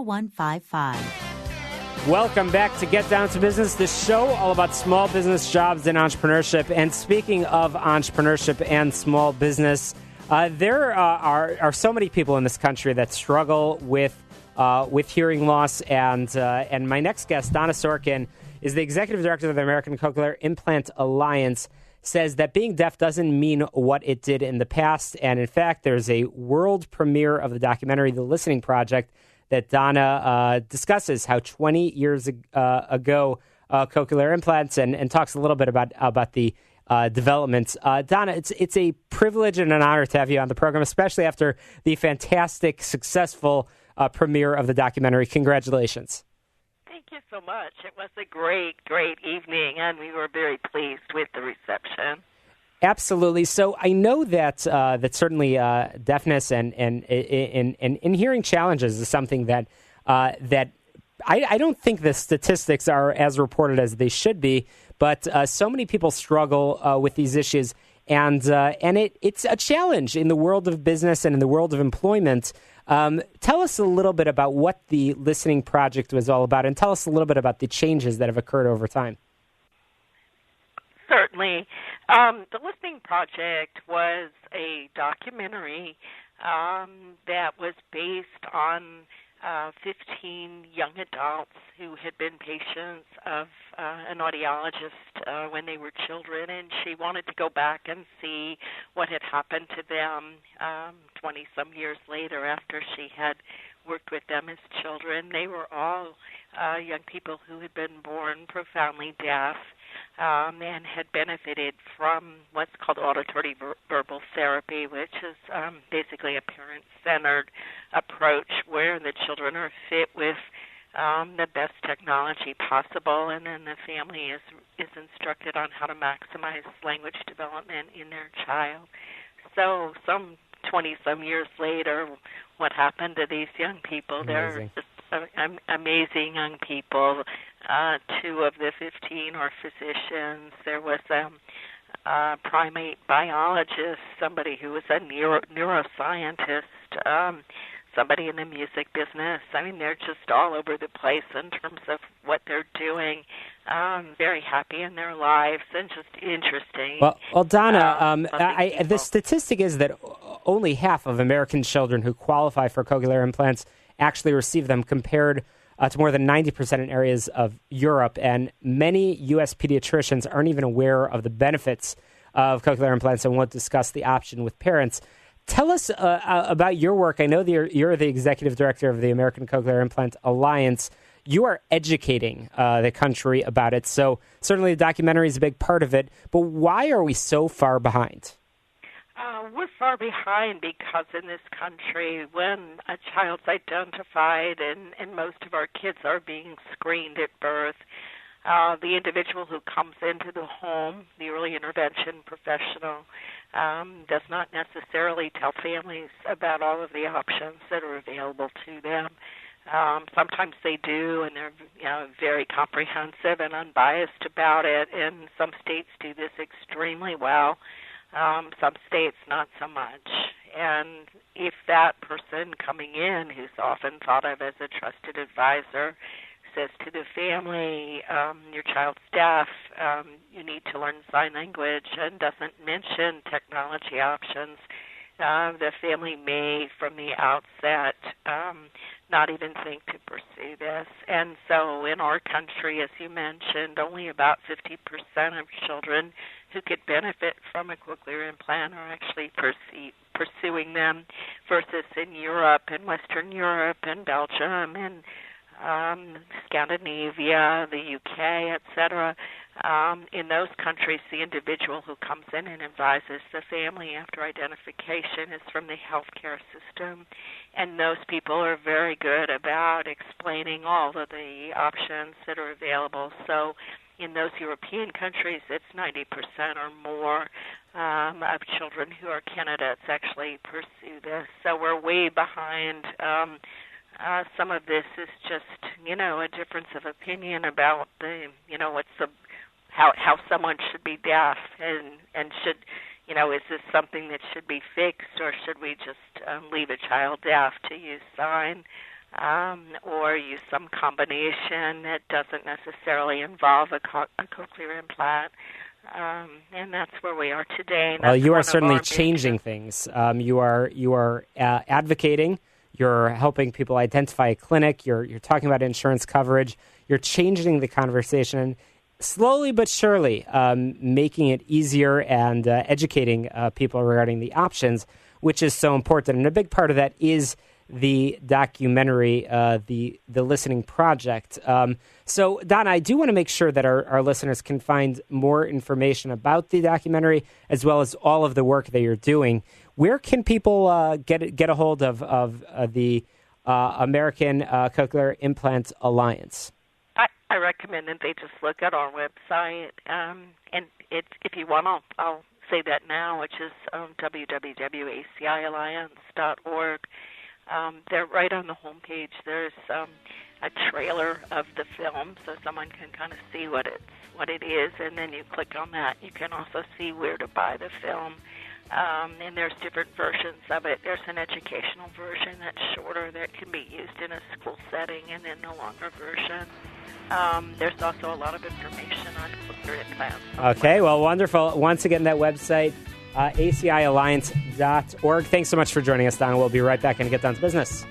4155. Welcome back to Get Down to Business, the show all about small business, jobs, and entrepreneurship. And speaking of entrepreneurship and small business, there are so many people in this country that struggle with hearing loss. And my next guest, Donna Sorkin, is the executive director of the American Cochlear Implant Alliance, says that being deaf doesn't mean what it did in the past. And in fact, there's a world premiere of the documentary, The Listening Project, that Donna discusses how 20 years ago cochlear implants and talks a little bit about the developments. Donna, it's a privilege and an honor to have you on the program, especially after the fantastic, successful premiere of the documentary. Congratulations. Thank you so much. It was a great, great evening, and we were very pleased with the reception. Absolutely. So I know that certainly deafness and hearing challenges is something that I don't think the statistics are as reported as they should be, but so many people struggle with these issues, and it's a challenge in the world of business and in the world of employment. Tell us a little bit about what the Listening Project was all about, and tell us a little bit about the changes that have occurred over time. Certainly. The Listening Project was a documentary that was based on 15 young adults who had been patients of an audiologist when they were children, and she wanted to go back and see what had happened to them 20-some years later after she had worked with them as children. They were all young people who had been born profoundly deaf, and had benefited from what's called auditory verbal therapy, which is basically a parent-centered approach where the children are fit with the best technology possible, and then the family is instructed on how to maximize language development in their child. So some 20-some years later, what happened to these young people? Amazing. They're just amazing young people. 2 of the 15 are physicians. There was a primate biologist, somebody who was a neuroscientist, somebody in the music business. I mean, they're just all over the place in terms of what they're doing. Very happy in their lives and just interesting. Well, Donna, the statistic is that only half of American children who qualify for cochlear implants actually receive them, compared to more than 90% in areas of Europe. And many U.S. pediatricians aren't even aware of the benefits of cochlear implants and won't discuss the option with parents. Tell us about your work. I know that you're the executive director of the American Cochlear Implant Alliance. You are educating the country about it. So certainly the documentary is a big part of it. But why are we so far behind? We're far behind because in this country, when a child's identified, and most of our kids are being screened at birth, the individual who comes into the home, the early intervention professional, does not necessarily tell families about all of the options that are available to them. Sometimes they do, and they're very comprehensive and unbiased about it, and some states do this extremely well. Some states not so much. And if that person coming in, who's often thought of as a trusted advisor, says to the family, your child's deaf, you need to learn sign language, and doesn't mention technology options, the family may, from the outset, not even think to pursue this. And so in our country, as you mentioned, only about 50% of children who could benefit from a cochlear implant are actually pursuing them, versus in Europe, in Western Europe, and Belgium, and Scandinavia, the UK, etc. In those countries, the individual who comes in and advises the family after identification is from the healthcare system, and those people are very good about explaining all of the options that are available. So in those European countries, it's 90% or more of children who are candidates actually pursue this. So we're way behind. Some of this is just, a difference of opinion about how someone should be deaf, and should, is this something that should be fixed, or should we just leave a child deaf to use sign? or use some combination that doesn't necessarily involve a cochlear implant. And that's where we are today. Well, you are certainly changing things. You are advocating. You're helping people identify a clinic. You're talking about insurance coverage. You're changing the conversation slowly but surely, making it easier and educating people regarding the options, which is so important. And a big part of that is the documentary, the Listening Project. So, Donna, I do want to make sure that our listeners can find more information about the documentary as well as all of the work that you're doing. Where can people get a hold of the American Cochlear Implant Alliance? I recommend that they just look at our website, and if you want, I'll say that now, which is www.acialliance.org. They're right on the homepage. There's a trailer of the film, so someone can kind of see what it is, and then you click on that. You can also see where to buy the film, and there's different versions of it. There's an educational version that's shorter that can be used in a school setting, and then the longer version. There's also a lot of information on cochlear implants. Okay, well, wonderful. Once again, that website, acialliance.org. Thanks so much for joining us, Donna. We'll be right back and get down to business.